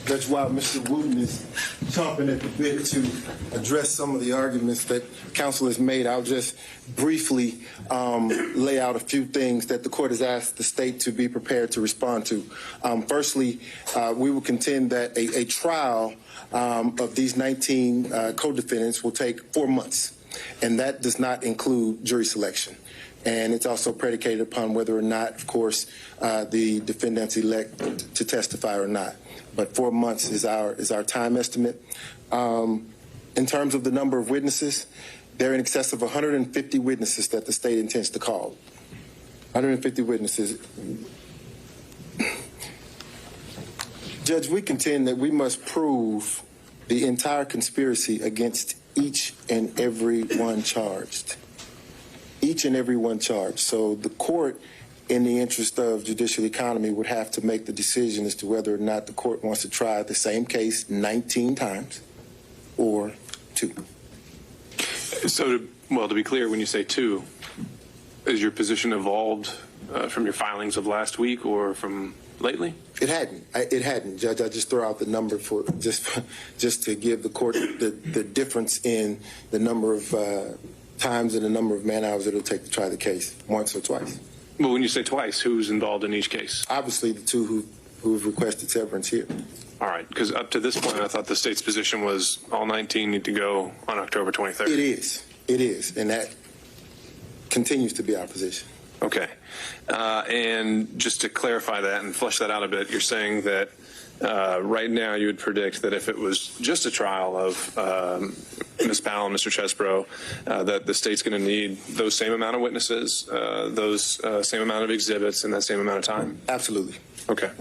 That's why Mr. Wooten is chomping at the bit to address some of the arguments that counsel has made. I'll just briefly lay out a few things that the court has asked the state to be prepared to respond to. Firstly, we will contend that a trial of these 19 co-defendants will take 4 months, and that does not include jury selection. And it's also predicated upon whether or not, of course, the defendants elect to testify or not. But 4 months is our time estimate. In terms of the number of witnesses, there are in excess of 150 witnesses that the state intends to call. 150 witnesses. Judge, we contend that we must prove the entire conspiracy against each and every one charged. Each and every one charged. So the court, in the interest of judicial economy, would have to make the decision as to whether or not the court wants to try the same case 19 times or 2. So, to be clear, when you say 2, is your position evolved from your filings of last week or from lately? It hadn't, Judge. I just throw out the number for just to give the court the difference in the number of times and the number of man hours it'll take to try the case, once or twice. Well, when you say twice, who's involved in each case? Obviously, the 2 who've requested severance here. All right, because up to this point, I thought the state's position was all 19 need to go on October 23rd. It is, and that continues to be our position. Okay, and just to clarify that and flesh that out a bit, you're saying that right now you would predict that if it was just a trial of Ms. Powell and Mr. Chesbro, that the state's going to need those same amount of witnesses, those same amount of exhibits, and that same amount of time? Absolutely. Okay.